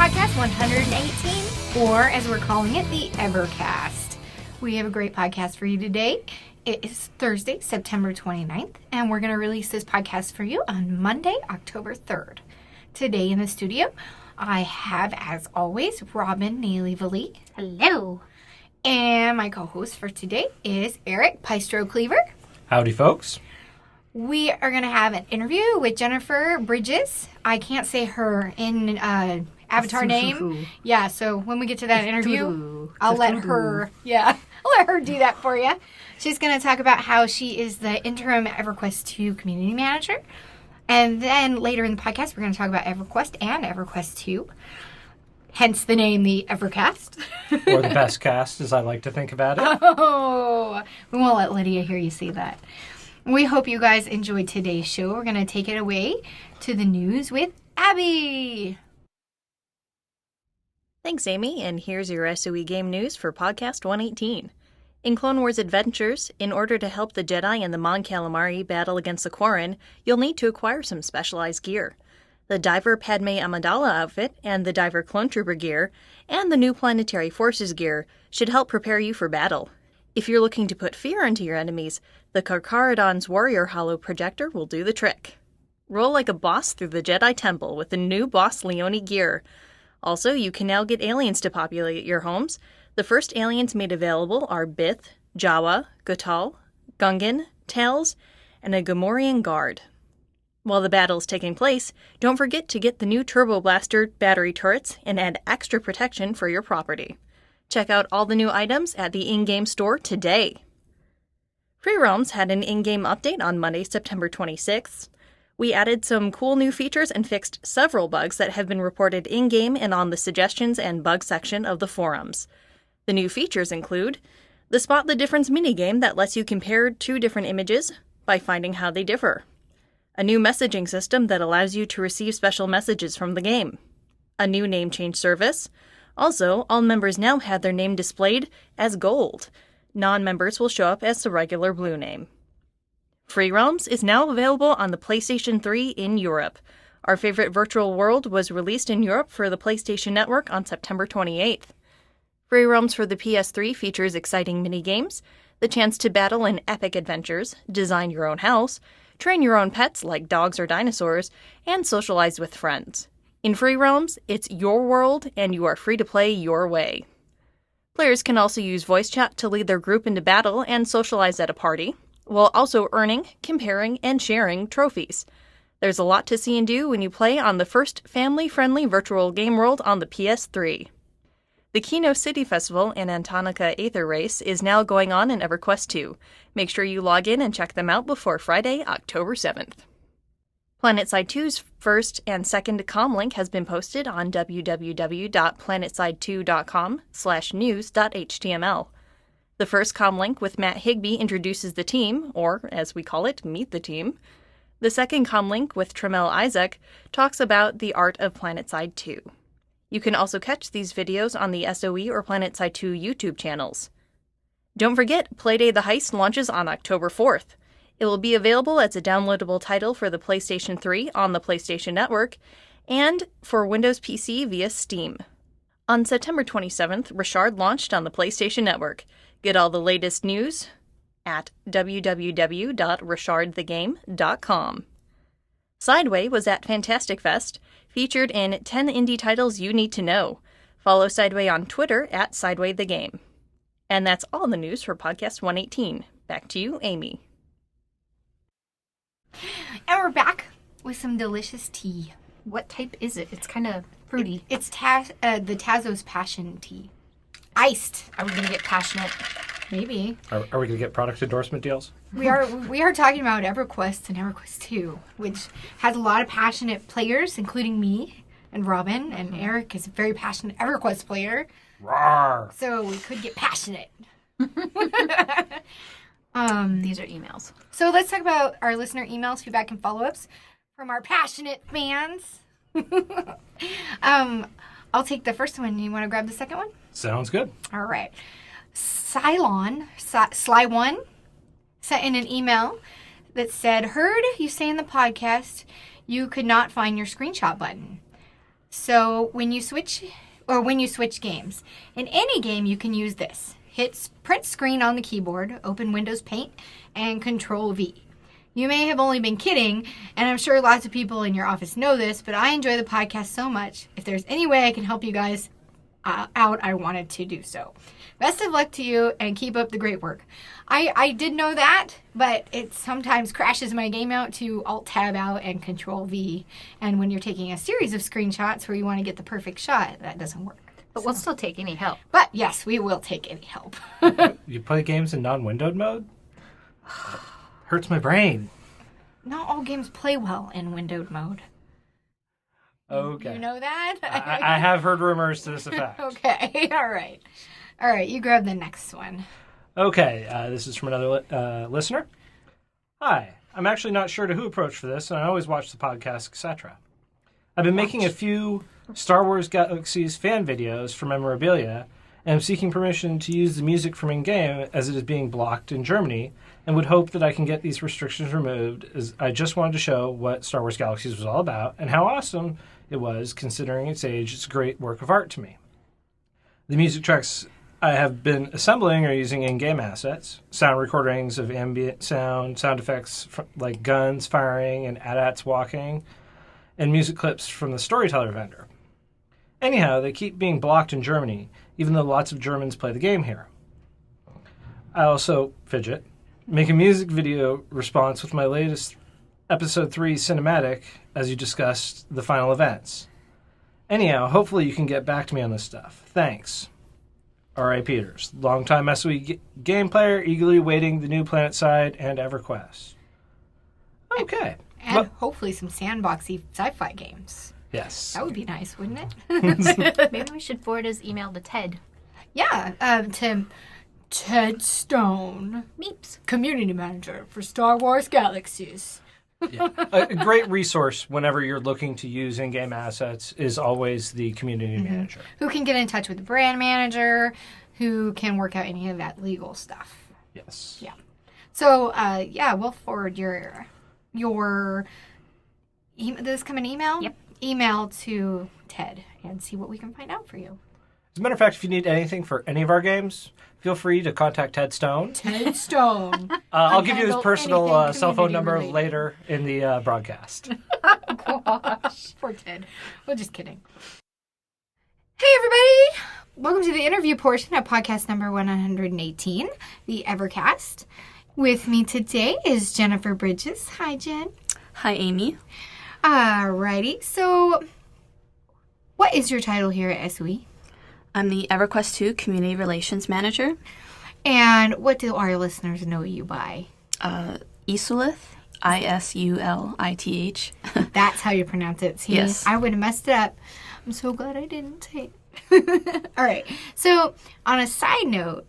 Podcast 118, or as we're calling it, the EverQuest. We have a great podcast for you today. It is Thursday, September 29th, and we're going to release this podcast for you on Monday, October 3rd. Today in the studio, I have, as always, Robin Nailey-Valee. Hello. And my co-host for today is Eric Piestro Cleaver. Howdy, folks. We are going to have an interview with Jennifer Bridges. I can't say her in avatar name. Yeah, so when we get to that interview, I'll let her do that for you. She's going to talk about how she is the interim EverQuest 2 community manager. And then later in the podcast, we're going to talk about EverQuest and EverQuest 2. Hence the name, the EverCast. Or the best cast, as I like to think about it. Oh, we won't let Lydia hear you say that. We hope you guys enjoyed today's show. We're going to take it away to the news with Abby. Thanks, Aimee, and here's your SOE game news for Podcast 118. In Clone Wars Adventures, in order to help the Jedi and the Mon Calamari battle against the Quarren, you'll need to acquire some specialized gear. The Diver Padme Amidala outfit and the Diver Clone Trooper gear and the new Planetary Forces gear should help prepare you for battle. If you're looking to put fear into your enemies, the Karkarodon's Warrior Hollow Projector will do the trick. Roll like a boss through the Jedi Temple with the new Boss Leone gear. Also, you can now get aliens to populate your homes. The first aliens made available are Bith, Jawa, Gutal, Gungan, Tails, and a Gamorrean guard. While the battle is taking place, don't forget to get the new Turbo Blaster battery turrets and add extra protection for your property. Check out all the new items at the in-game store today. Free Realms had an in-game update on Monday, September 26th. We added some cool new features and fixed several bugs that have been reported in-game and on the suggestions and bug section of the forums. The new features include the Spot the Difference minigame that lets you compare two different images by finding how they differ, a new messaging system that allows you to receive special messages from the game, a new name change service. Also, all members now have their name displayed as gold. Non-members will show up as the regular blue name. Free Realms is now available on the PlayStation 3 in Europe. Our favorite virtual world was released in Europe for the PlayStation Network on September 28th. Free Realms for the PS3 features exciting minigames, the chance to battle in epic adventures, design your own house, train your own pets like dogs or dinosaurs, and socialize with friends. In Free Realms, it's your world, and you are free to play your way. Players can also use voice chat to lead their group into battle and socialize at a party, while also earning, comparing, and sharing trophies. There's a lot to see and do when you play on the first family-friendly virtual game world on the PS3. The Kino City Festival and Antonica Aether Race is now going on in EverQuest 2. Make sure you log in and check them out before Friday, October 7th. PlanetSide 2's first and second comlink has been posted on www.planetside2.com/news.html. The first comlink with Matt Higbee introduces the team, or as we call it, meet the team. The second comlink with Tremel Isaac talks about the art of PlanetSide 2. You can also catch these videos on the SOE or PlanetSide 2 YouTube channels. Don't forget, Playday the Heist launches on October 4th. It will be available as a downloadable title for the PlayStation 3 on the PlayStation Network and for Windows PC via Steam. On September 27th, Richard launched on the PlayStation Network. Get all the latest news at www.richardthegame.com. Sideway was at Fantastic Fest, featured in 10 indie titles you need to know. Follow Sideway on Twitter at SidewayTheGame. And that's all the news for Podcast 118. Back to you, Aimee. And we're back with some delicious tea. What type is it? It's kind of fruity. It's the Tazos Passion Tea. Iced. Are we going to get passionate? Maybe. Are we going to get product endorsement deals? We are talking about EverQuest and EverQuest 2, which has a lot of passionate players, including me and Robin, and Eric is a very passionate EverQuest player. Rawr. So we could get passionate. These are emails. So let's talk about our listener emails, feedback, and follow-ups from our passionate fans. I'll take the first one. You want to grab the second one? Sounds good. All right. Sly1 sent in an email that said, heard you say in the podcast you could not find your screenshot button. So when you switch games, in any game you can use this. Hit print screen on the keyboard, open Windows Paint, and Control V. You may have only been kidding, and I'm sure lots of people in your office know this, but I enjoy the podcast so much. If there's any way I can help you guys out, I wanted to do so. Best of luck to you, and keep up the great work. I did know that, but it sometimes crashes my game out to Alt-Tab out and Control-V. And when you're taking a series of screenshots where you want to get the perfect shot, that doesn't work. But we'll still take any help. But yes, we will take any help. You play games in non-windowed mode? Hurts my brain. Not all games play well in windowed mode. Okay. You know that? I have heard rumors to this effect. Okay, all right. All right, you grab the next one. Okay, this is from another listener. Hi, I'm actually not sure to who approach for this, and I always watch the podcast, etc. I've been making a few Star Wars Galaxies fan videos for memorabilia, and am seeking permission to use the music from in-game as it is being blocked in Germany, and would hope that I can get these restrictions removed, as I just wanted to show what Star Wars Galaxies was all about, and how awesome it was, considering its age. It's a great work of art to me. The music tracks I have been assembling are using in-game assets, sound recordings of ambient sound effects like guns firing and AT-ATs walking, and music clips from the storyteller vendor. Anyhow, they keep being blocked in Germany, even though lots of Germans play the game here. I also, Fidget, make a music video response with my latest Episode 3 cinematic, as you discussed the final events. Anyhow, hopefully you can get back to me on this stuff. Thanks. R.I. Peters, longtime SOE game player, eagerly awaiting the new PlanetSide and EverQuest. Okay. And hopefully some sandboxy sci-fi games. Yes. That would be nice, wouldn't it? Maybe we should forward his email to Ted. Yeah, to Ted Stone, Meeps. Community Manager for Star Wars Galaxies. Yeah. A great resource whenever you're looking to use in-game assets is always the community manager. Who can get in touch with the brand manager, who can work out any of that legal stuff. Yes. Yeah. So, we'll forward your does this come in email? Yep. Email to Ted and see what we can find out for you. As a matter of fact, if you need anything for any of our games, feel free to contact Ted Stone. Ted Stone. I'll give you his personal anything cell phone number community-related. later in the broadcast. Gosh, poor Ted. We're just kidding. Hey, everybody. Welcome to the interview portion of podcast number 118, the EverCast. With me today is Jennifer Bridges. Hi, Jen. Hi, Aimee. Alrighty. So, what is your title here at SOE? I'm the EverQuest 2 Community Relations Manager. And what do our listeners know you by? Isulith, Isulith. That's how you pronounce it. See, Yes. I would have messed it up. I'm so glad I didn't say it. All right. So, on a side note,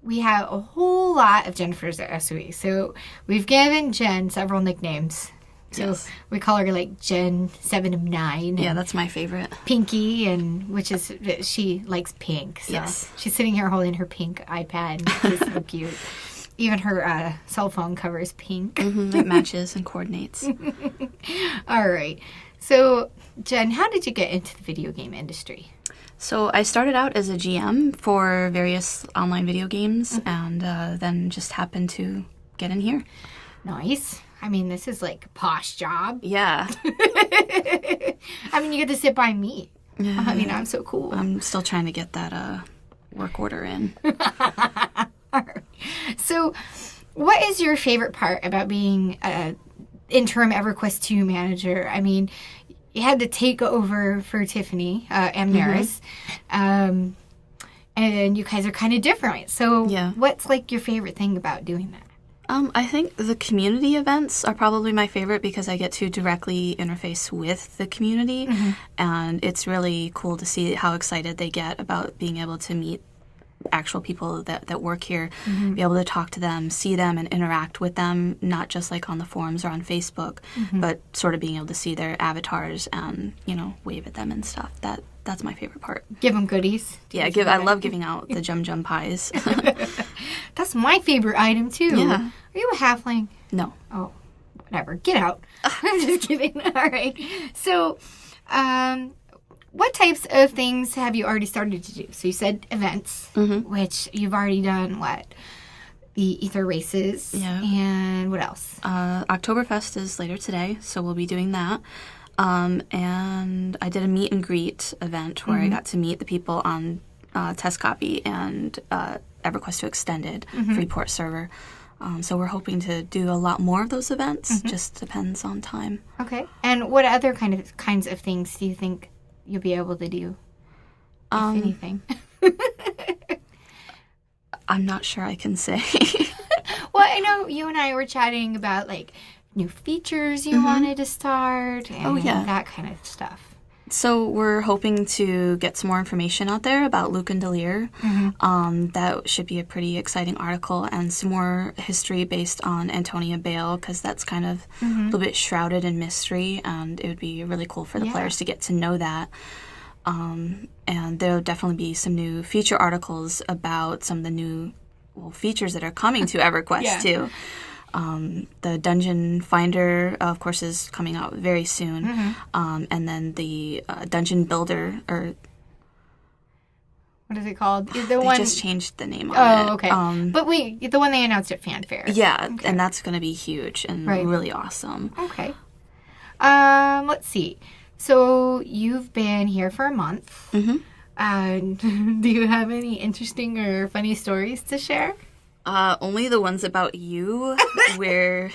we have a whole lot of Jennifers at SOE. So, we've given Jen several nicknames. So, Yes. we call her like Jen 7 of 9. Yeah, that's my favorite. Pinky, and which is, she likes pink. So Yes. she's sitting here holding her pink iPad. It's so cute. Even her cell phone cover is pink. It matches and coordinates. All right. So, Jen, how did you get into the video game industry? So I started out as a GM for various online video games and then just happened to get in here. Nice. I mean, this is like a posh job. Yeah. I mean, you get to sit by me. I mean, I'm so cool. I'm still trying to get that work order in. All right. So, what is your favorite part about being an interim EverQuest 2 manager? I mean, you had to take over for Tiffany Amneris, and you guys are kind of different. So, Yeah. what's like your favorite thing about doing that? I think the community events are probably my favorite because I get to directly interface with the community, and it's really cool to see how excited they get about being able to meet actual people that work here, be able to talk to them, see them, and interact with them, not just like on the forums or on Facebook, but sort of being able to see their avatars and, wave at them and stuff. That's my favorite part. Give them goodies. Yeah, I love giving out the Jum pies. That's my favorite item, too. Yeah. Are you a halfling? No. Oh, whatever. Get out. I'm just kidding. All right. So, What types of things have you already started to do? So you said events, which you've already done, what? The Ether races. Yeah. And what else? Oktoberfest is later today, so we'll be doing that. And I did a meet and greet event where I got to meet the people on Test Copy and EverQuest 2 Extended Freeport server. So we're hoping to do a lot more of those events. Just depends on time. Okay. And what other kinds of things do you think you'll be able to do, if anything? I'm not sure I can say. Well, I know you and I were chatting about, like, new features you wanted to start and that kind of stuff. So we're hoping to get some more information out there about Luke and Delir. That should be a pretty exciting article, and some more history based on Antonia Bale, because that's kind of a little bit shrouded in mystery, and it would be really cool for the players to get to know that. And there'll definitely be some new feature articles about some of the new features that are coming to EverQuest too. The Dungeon Finder, of course, is coming out very soon. And then the Dungeon Builder, or what is it called? They just changed the name on it. Oh, okay. But the one they announced at Fanfare. Yeah, and that's going to be huge and really awesome. Okay. Let's see. So you've been here for a month. And do you have any interesting or funny stories to share? Only the ones about you, where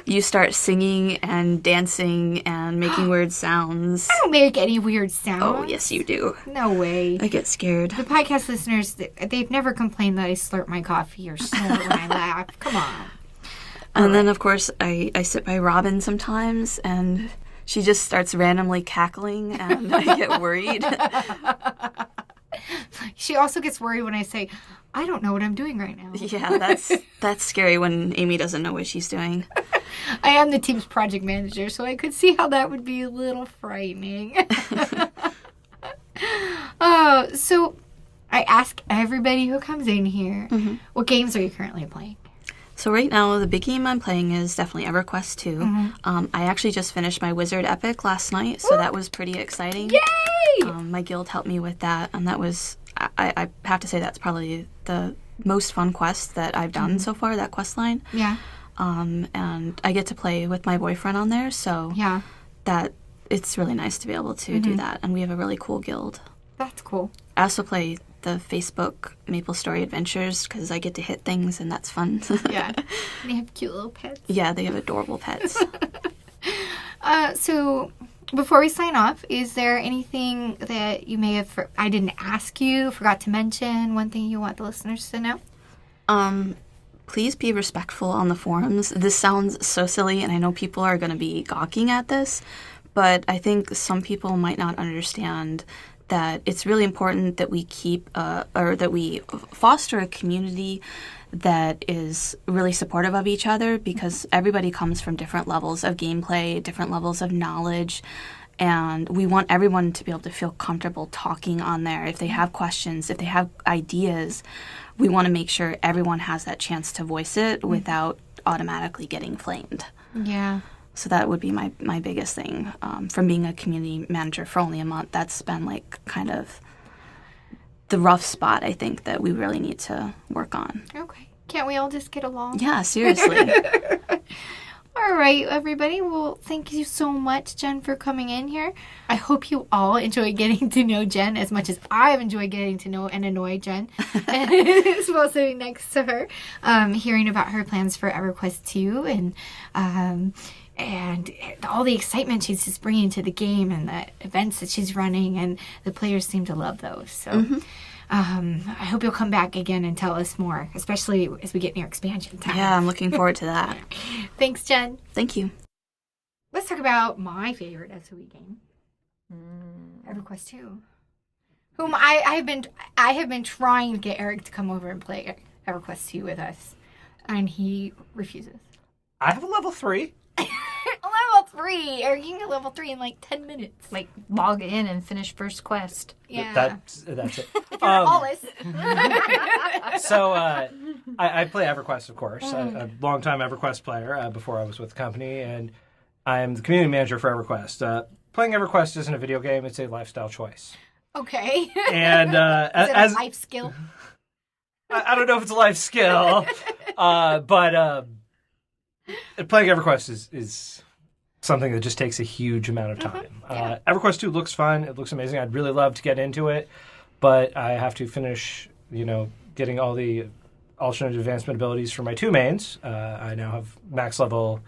you start singing and dancing and making weird sounds. I don't make any weird sounds. Oh, yes, you do. No way. I get scared. The podcast listeners, they've never complained that I slurp my coffee or snort when I laugh. Come on. And then, of course, I sit by Robin sometimes, and she just starts randomly cackling, and I get worried. She also gets worried when I say, I don't know what I'm doing right now. Yeah, that's scary when Aimee doesn't know what she's doing. I am the team's project manager, so I could see how that would be a little frightening. So I ask everybody who comes in here, what games are you currently playing? So right now, the big game I'm playing is definitely EverQuest 2. I actually just finished my Wizard Epic last night, so that was pretty exciting. Yay! My guild helped me with that, and that was, I have to say, that's probably the most fun quest that I've done so far, that quest line. Yeah. And I get to play with my boyfriend on there, so that it's really nice to be able to do that, and we have a really cool guild. That's cool. I also play the Facebook Maple Story Adventures because I get to hit things, and that's fun. Yeah. They have cute little pets. Yeah, they have adorable pets. So before we sign off, is there anything that you may have, I didn't ask you, forgot to mention, one thing you want the listeners to know? Please be respectful on the forums. This sounds so silly, and I know people are going to be gawking at this, but I think some people might not understand that it's really important that we keep or that we foster a community that is really supportive of each other, because everybody comes from different levels of gameplay, different levels of knowledge, and we want everyone to be able to feel comfortable talking on there. If they have questions, if they have ideas, we want to make sure everyone has that chance to voice it without automatically getting flamed. Yeah. So that would be my biggest thing. From being a community manager for only a month, that's been like kind of the rough spot, I think, that we really need to work on. Okay. Can't we all just get along? Yeah, seriously. All right, everybody. Well, thank you so much, Jen, for coming in here. I hope you all enjoy getting to know Jen as much as I've enjoyed getting to know and annoy Jen, as well as sitting next to her, hearing about her plans for EverQuest 2 and all the excitement she's just bringing to the game and the events that she's running, and the players seem to love those. So I hope you'll come back again and tell us more, especially as we get near expansion time. Yeah, I'm looking forward to that. Thanks, Jen. Thank you. Let's talk about my favorite SOE game, EverQuest 2, whom I have been trying to get Eric to come over and play EverQuest 2 with us, and he refuses. I have a level 3. Level 3! Eric, you can get level 3 in like 10 minutes. Like, log in and finish first quest. Yeah. That's it. If you're Alice. So I play EverQuest, of course. A long-time EverQuest player before I was with the company, and I'm the community manager for EverQuest. playing EverQuest isn't a video game; it's a lifestyle choice. Okay. And Is it a life skill? I don't know if it's a life skill, but playing EverQuest is something that just takes a huge amount of time. Yeah. EverQuest 2 looks fun. It looks amazing. I'd really love to get into it, but I have to finish, getting all the alternate advancement abilities for my 2 mains. I now have max level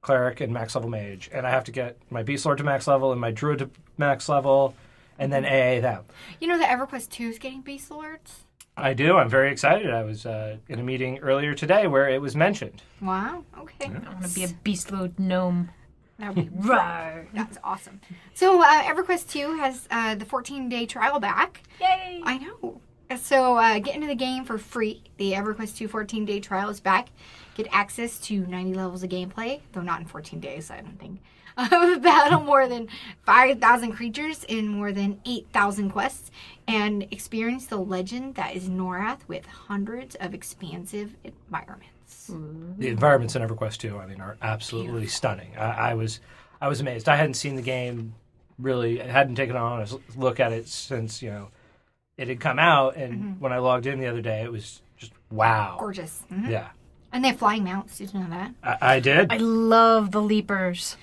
cleric and max level mage, and I have to get my beast lord to max level and my druid to max level, and then AA them. You know that EverQuest 2 is getting beast lords? I do. I'm very excited. I was in a meeting earlier today where it was mentioned. Wow. Okay. I want to be a beast lord gnome. That would be right. That's awesome. So EverQuest 2 has the 14-day trial back. Yay! I know. So get into the game for free. The EverQuest 2 14-day trial is back. Get access to 90 levels of gameplay, though not in 14 days, I don't think. Battle more than 5,000 creatures in more than 8,000 quests, and experience the legend that is Norath with hundreds of expansive environments. The environments in EverQuest 2, are absolutely stunning. I was amazed. I hadn't seen the game really. I hadn't taken an honest look at it since it had come out, and when I logged in the other day, it was just wow, gorgeous. Yeah, and they have flying mounts. Did you know that? I did. I love the leapers.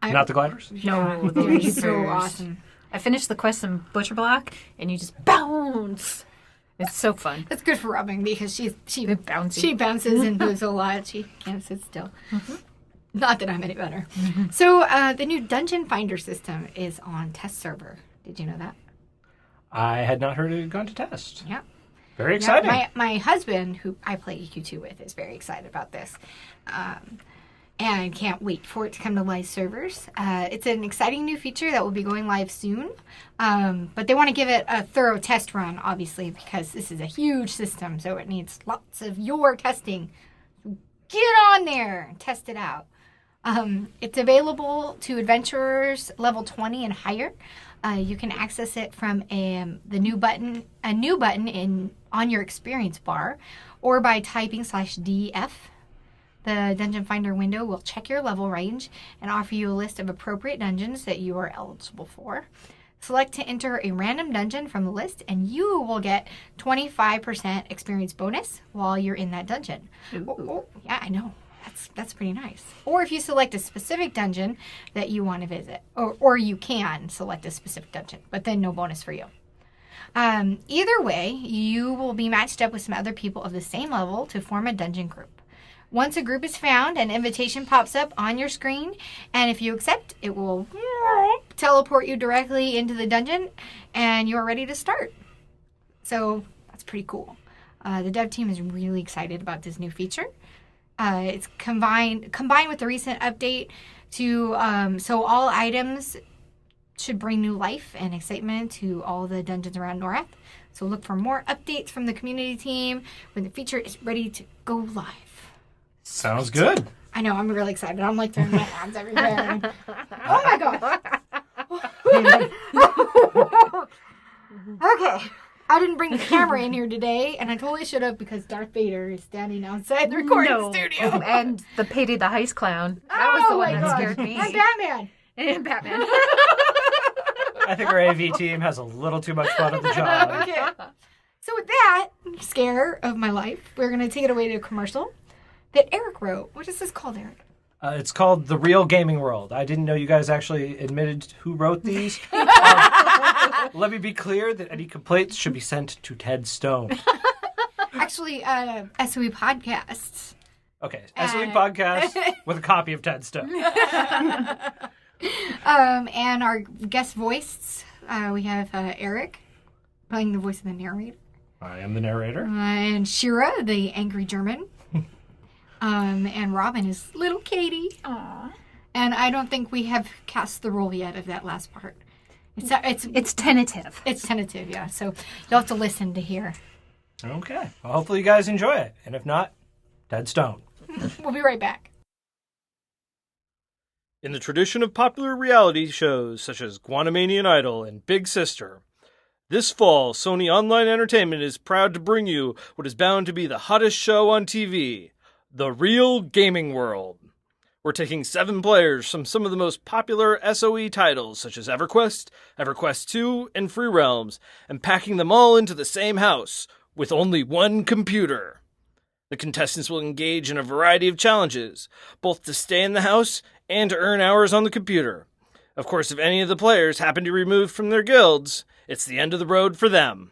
Not the gliders? No, the They're leapers. so awesome. I finished the quest in Butcher Block, and you just bounce. It's so fun. That's good for Robin because she bouncy. She bounces and moves a lot. She can't sit still. Not that I'm any better. So the new Dungeon Finder system is on test server. Did you know that? I had not heard it had gone to test. Yeah. Very exciting. Yeah, my husband, who I play EQ2 with, is very excited about this. And can't wait for it to come to live servers. It's an exciting new feature that will be going live soon. But they want to give it a thorough test run, obviously, because this is a huge system, so it needs lots of your testing. Get on there and test it out. It's available to adventurers level 20 and higher. You can access it from a new button on your experience bar, or by typing /DF. The Dungeon Finder window will check your level range and offer you a list of appropriate dungeons that you are eligible for. Select to enter a random dungeon from the list, and you will get 25% experience bonus while you're in that dungeon. Oh, yeah, I know. That's pretty nice. Or if you select a specific dungeon that you want to visit, or you can select a specific dungeon, but then no bonus for you. Either way, you will be matched up with some other people of the same level to form a dungeon group. Once a group is found, an invitation pops up on your screen, and if you accept, it will teleport you directly into the dungeon, and you're ready to start. So that's pretty cool. The dev team is really excited about this new feature. It's combined with the recent update to so all items should bring new life and excitement to all the dungeons around Norath. So look for more updates from the community team when the feature is ready to go live. Sounds good. I know, I'm really excited. I'm like throwing my hands everywhere. Oh my god. Okay. I didn't bring the camera in here today, and I totally should have because Darth Vader is standing outside the recording studio. And the Payday the Heist Clown. That was the one that scared me. And Batman. And Batman. I think our AV team has a little too much fun at the job. Okay. So with that scare of my life, we're going to take it away to a commercial that Eric wrote. What is this called, Eric? It's called The Real Gaming World. I didn't know you guys actually admitted who wrote these. Let me be clear that any complaints should be sent to Ted Stone. Actually, SOE Podcasts. Okay, SOE Podcast with a copy of Ted Stone. And our guest voices, we have Eric playing the voice of the narrator. I am the narrator. And Shira, the angry German. And Robin is little Katie. Aww. And I don't think we have cast the role yet of that last part. It's tentative. It's tentative, yeah. So you'll have to listen to hear. Okay. Well, hopefully you guys enjoy it. And if not, Ted Stone. We'll be right back. In the tradition of popular reality shows such as Guanamanian Idol and Big Sister, this fall, Sony Online Entertainment is proud to bring you what is bound to be the hottest show on TV, The Real Gaming World. We're taking 7 players from some of the most popular SOE titles, such as EverQuest, EverQuest 2, and Free Realms, and packing them all into the same house, with only one computer. The contestants will engage in a variety of challenges, both to stay in the house and to earn hours on the computer. Of course, if any of the players happen to be removed from their guilds, it's the end of the road for them.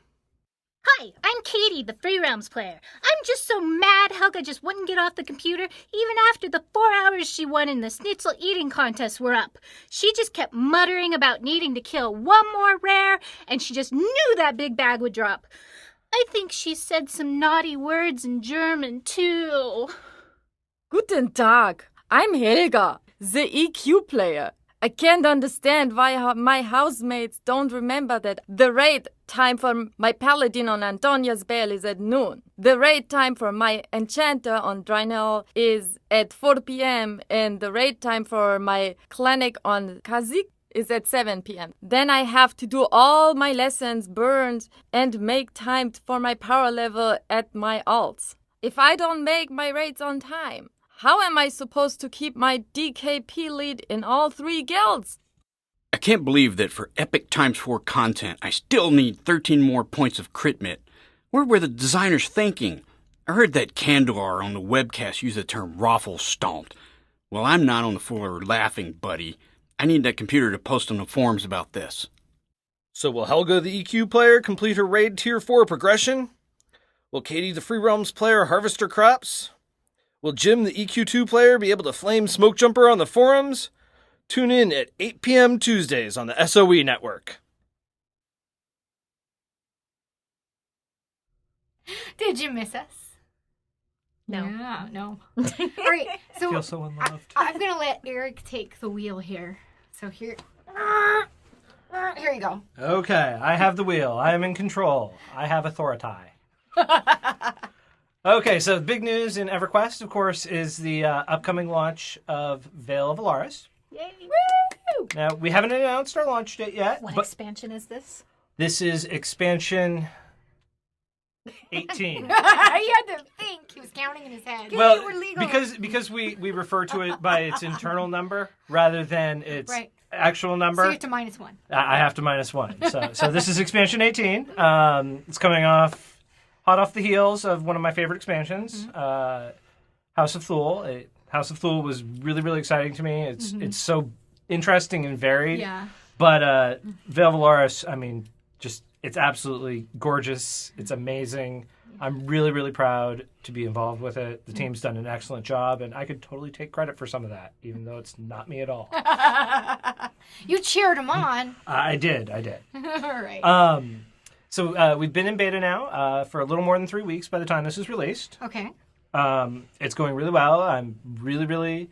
Hi, I'm Katie, the Free Realms player. I'm just so mad Helga just wouldn't get off the computer even after the 4 hours she won in the schnitzel eating contest were up. She just kept muttering about needing to kill one more rare, and she just knew that big bag would drop. I think she said some naughty words in German, too. Guten Tag. I'm Helga, the EQ player. I can't understand why my housemates don't remember that the raid time for my paladin on Antonia's Bale is at noon. The raid time for my enchanter on Draenor is at 4 p.m. and the raid time for my clinic on Kazik is at 7 p.m. Then I have to do all my lessons burned and make time for my power level at my alts. If I don't make my raids on time, how am I supposed to keep my DKP lead in all 3 guilds? I can't believe that for Epic x4 content, I still need 13 more points of crit mit. What were the designers thinking? I heard that Kandor on the webcast use the term raffle stomped. Well, I'm not on the floor laughing, buddy. I need that computer to post on the forums about this. So will Helga, the EQ player, complete her raid tier 4 progression? Will Katie, the Free Realms player, harvest her crops? Will Jim, the EQ2 player, be able to flame Smoke Jumper on the forums? Tune in at 8 p.m. Tuesdays on the SOE network. Did you miss us? No. Yeah, no. All right, so Feel so unloved. I'm going to let Eric take the wheel here. So here you go. Okay, I have the wheel. I am in control. I have authority. Okay, so the big news in EverQuest, of course, is the upcoming launch of Veil of Alaris. Yay! Woo! Now, we haven't announced our launch date yet. What but expansion is this? this is expansion 18. He had to think. He was counting in his head. Well, because we refer to it by its internal number rather than its Right. actual number. So you have to minus 1. I have to minus 1. So this is expansion 18. It's coming hot off the heels of one of my favorite expansions, House of Thule. House of Thule was really, really exciting to me. It's so interesting and varied. Yeah. But Veil of Alaris, I mean, just it's absolutely gorgeous. It's amazing. I'm really, really proud to be involved with it. The team's done an excellent job, and I could totally take credit for some of that, even though it's not me at all. You cheered him on. I did. All right. So we've been in beta now for a little more than 3 weeks by the time this is released. Okay. It's going really well. I'm really, really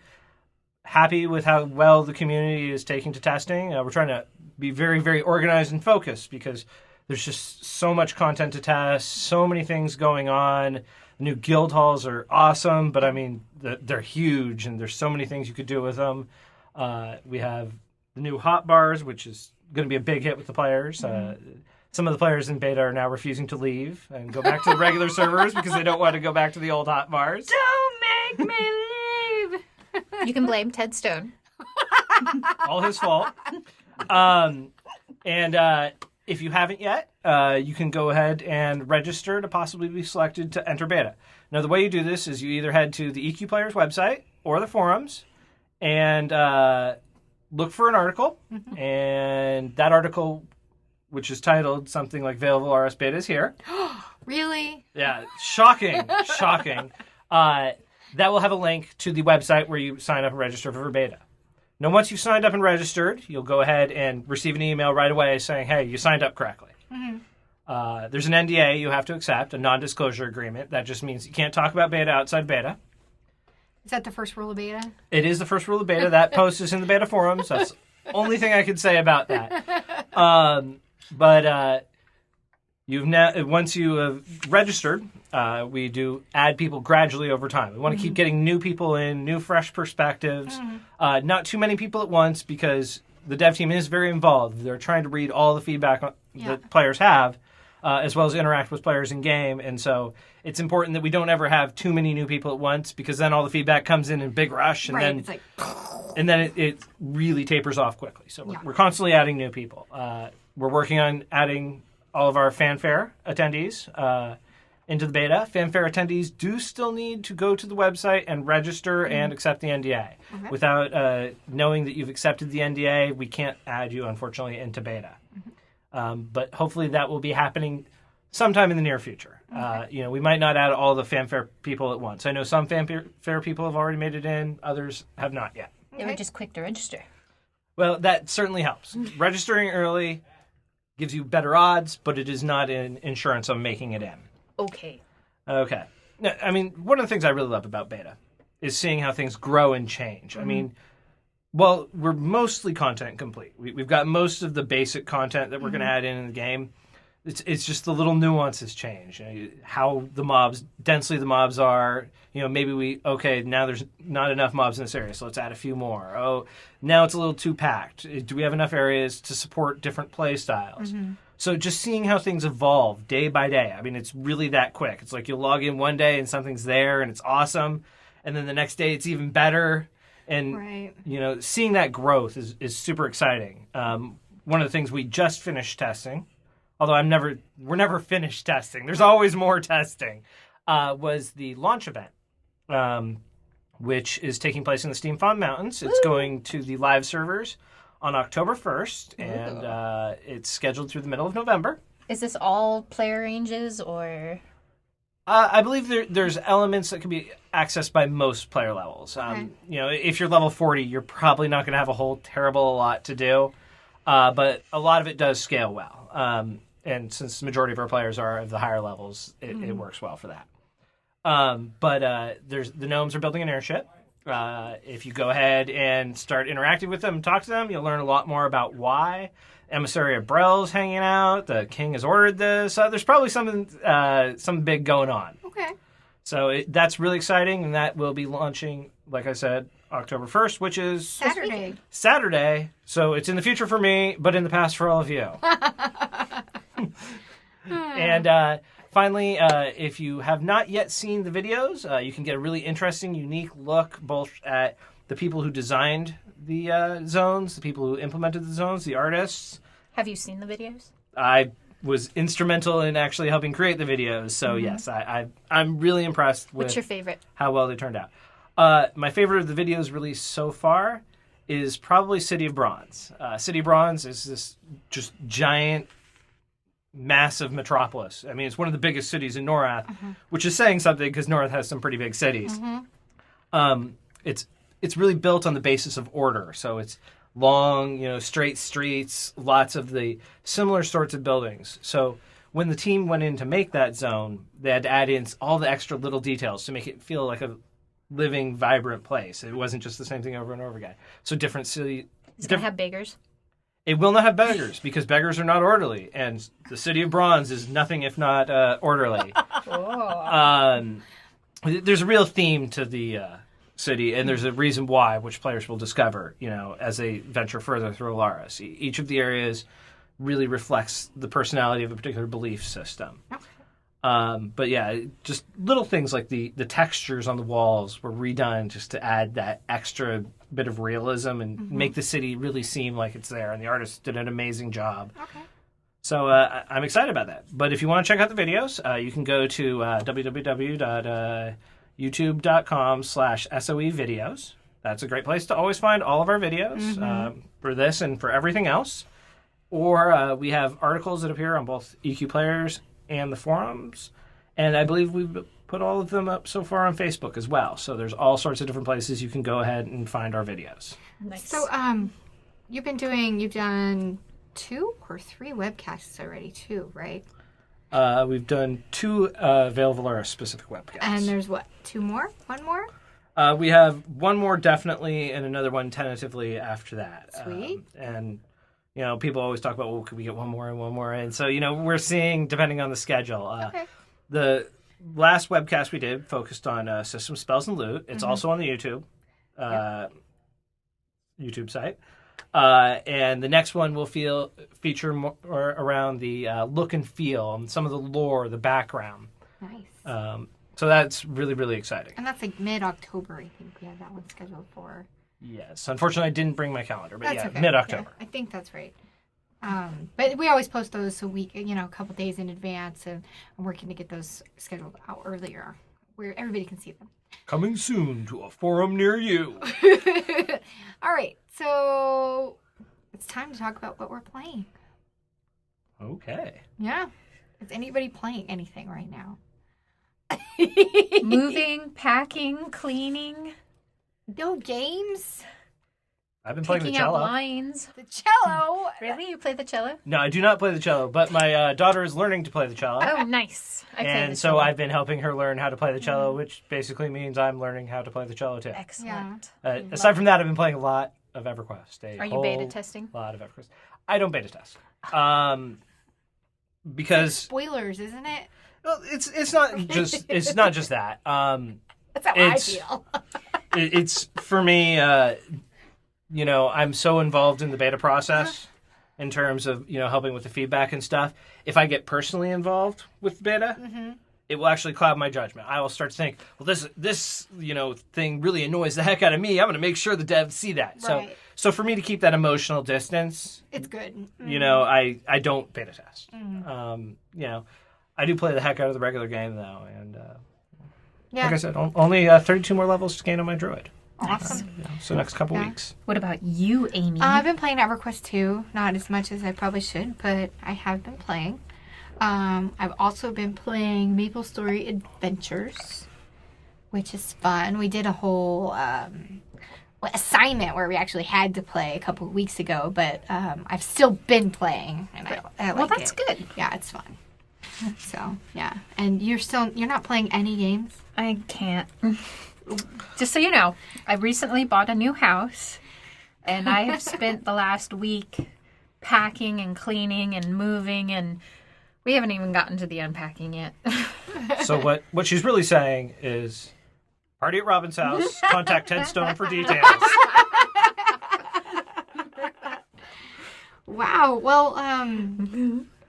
happy with how well the community is taking to testing. We're trying to be very, very organized and focused because there's just so much content to test, so many things going on. The new guild halls are awesome, but I mean, they're huge and there's so many things you could do with them. We have the new hot bars, which is going to be a big hit with the players. Some of the players in beta are now refusing to leave and go back to the regular servers because they don't want to go back to the old hot bars. Don't make me leave. You can blame Ted Stone. All his fault. If you haven't yet, you can go ahead and register to possibly be selected to enter beta. Now, the way you do this is you either head to the EQ Players website or the forums and look for an article. And that article, which is titled something like Veil of Alaris Beta is here. Really? Yeah, shocking. That will have a link to the website where you sign up and register for beta. Now, once you've signed up and registered, you'll go ahead and receive an email right away saying, hey, you signed up correctly. There's an NDA you have to accept, a non-disclosure agreement. That just means you can't talk about beta outside beta. Is that the first rule of beta? It is the first rule of beta. That post is in the beta forums. That's the only thing I could say about that. But you've now, once you have registered, we do add people gradually over time. We want to keep getting new people in, new fresh perspectives. Not too many people at once because the dev team is very involved. They're trying to read all the feedback that players have. as well as interact with players in game. And so it's important that we don't ever have too many new people at once, because then all the feedback comes in a big rush, and then it's like, it really tapers off quickly. So we're constantly adding new people. We're working on adding all of our fanfare attendees into the beta. Fanfare attendees do still need to go to the website and register and accept the NDA. Okay. Without knowing that you've accepted the NDA, we can't add you, unfortunately, into beta. But hopefully that will be happening sometime in the near future. Okay. We might not add all the fanfare people at once. I know some fanfare people have already made it in. Others have not yet. They were just quick to register. Well, that certainly helps. Registering early gives you better odds, but it is not an insurance on making it in. Okay. Now, I mean, one of the things I really love about beta is seeing how things grow and change. I mean, well, we're mostly content complete. We've got most of the basic content that we're going to add in the game. It's just the little nuances change. How densely the mobs are. Maybe now there's not enough mobs in this area, so let's add a few more. Oh, now it's a little too packed. Do we have enough areas to support different play styles? So just seeing how things evolve day by day. I mean, it's really that quick. It's like you'll log in one day and something's there and it's awesome, and then the next day it's even better. And seeing that growth is super exciting. One of the things we just finished testing, although we're never finished testing. There's always more testing. Was the launch event, which is taking place in the Steamfawn Mountains. It's going to the live servers on October 1st, and it's scheduled through the middle of November. Is this all player ranges, or...? I believe there's elements that can be accessed by most player levels. If you're level 40, you're probably not going to have a whole terrible lot to do, but a lot of it does scale well. And since the majority of our players are of the higher levels, it works well for that. But the gnomes are building an airship. If you go ahead and start interacting with them and talk to them, you'll learn a lot more about why. Emissary of Brell's hanging out. The king has ordered this. There's probably something big going on. Okay. So that's really exciting, and that will be launching, like I said, October 1st, which is... Saturday. So it's in the future for me, but in the past for all of you. And finally, if you have not yet seen the videos, you can get a really interesting, unique look both at the people who designed the zones, the people who implemented the zones, the artists. Have you seen the videos? I was instrumental in actually helping create the videos, so yes, I'm really impressed with... What's your favorite? How well they turned out. My favorite of the videos released so far is probably City of Bronze. City of Bronze is this just giant, massive metropolis. I mean, it's one of the biggest cities in Norath, which is saying something because Norath has some pretty big cities. It's really built on the basis of order, so it's long, straight streets, lots of the similar sorts of buildings. So when the team went in to make that zone, they had to add in all the extra little details to make it feel like a living, vibrant place. It wasn't just the same thing over and over again. So different city... Is it going to have beggars? It will not have beggars, because beggars are not orderly, and the City of Bronze is nothing if not orderly. There's a real theme to the city, and there's a reason why, which players will discover, as they venture further through Alaris. Each of the areas really reflects the personality of a particular belief system. But yeah, just little things like the textures on the walls were redone just to add that extra bit of realism and make the city really seem like it's there. And the artists did an amazing job. Okay. So I'm excited about that. But if you want to check out the videos, you can go to www.youtube.com/SOE videos. That's a great place to always find all of our videos for this and for everything else. Or we have articles that appear on both EQ Players and the forums, and I believe we've put all of them up so far on Facebook as well. So there's all sorts of different places you can go ahead and find our videos. Nice. So you've done 2 or 3 webcasts already too, right? We've done 2 Veil of Alaris specific webcasts. And there's what, 2 more? 1 more? We have 1 more definitely and another one tentatively after that. Sweet. And people always talk about, well, could we get 1 more and 1 more? And so, we're seeing, depending on the schedule. Okay. The last webcast we did focused on system spells and loot. It's also on the YouTube YouTube site. And the next one will feature more around the look and feel and some of the lore, the background. Nice. So that's really, really exciting. And that's like mid-October, I think we have that one scheduled for. Yes. Unfortunately, I didn't bring my calendar, but That's okay. mid-October. Yeah, I think that's right. But we always post those a week, a couple days in advance, and I'm working to get those scheduled out earlier where everybody can see them. Coming soon to a forum near you. All right, so it's time to talk about what we're playing. Okay. Yeah. Is anybody playing anything right now? Moving, packing, cleaning, No games? I've been playing the picking out cello. lines. The cello? Really? You play the cello? No, I do not play the cello, but my daughter is learning to play the cello. Oh, nice. I play And the so cello. I've been helping her learn how to play the cello, which basically means I'm learning how to play the cello too. Excellent. Aside from that, I've been playing a lot of EverQuest. Are you beta testing? A lot of EverQuest. I don't beta test. Because Spoilers, isn't it? well, it's not just that. That's how I feel. It's for me. I'm so involved in the beta process in terms of helping with the feedback and stuff. If I get personally involved with beta, it will actually cloud my judgment. I will start to think, well, this thing really annoys the heck out of me. I'm going to make sure the devs see that. Right. So for me to keep that emotional distance, It's good. I don't beta test. I do play the heck out of the regular game though, and like I said, only 32 more levels to gain on my druid. Awesome. So next couple weeks. What about you, Aimee? I've been playing EverQuest 2, not as much as I probably should, but I have been playing. I've also been playing Maple Story Adventures, which is fun. We did a whole assignment where we actually had to play a couple of weeks ago, but I've still been playing, and I like that's it. good. Yeah, it's fun. So, yeah. And you're not playing any games? I can't. Just so you know, I recently bought a new house, and I have spent the last week packing and cleaning and moving, and we haven't even gotten to the unpacking yet. So what she's really saying is, party at Robin's house, contact Ted Stone for details. Wow. Well,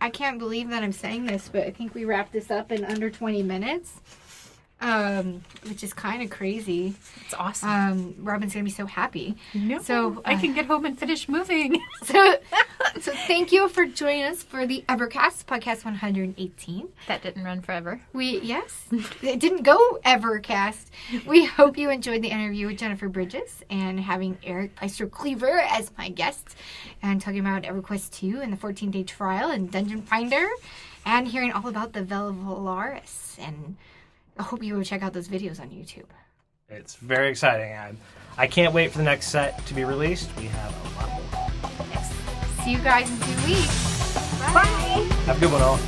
I can't believe that I'm saying this, but I think we wrapped this up in under 20 minutes. Which is kind of crazy. It's awesome. Robin's gonna be so happy. No, So I can get home and finish moving. So thank you for joining us for the Evercast podcast 118. That didn't run forever. It didn't go Evercast. We hope you enjoyed the interview with Jennifer Bridges and having Eric Piestro Cleaver as my guest and talking about EverQuest 2 and the 14-day trial and Dungeon Finder and hearing all about the Veil of Alaris. And I hope you will check out those videos on YouTube. It's very exciting. I can't wait for the next set to be released. We have a lot more. Yes. See you guys in 2 weeks. Bye. Have a good one, all.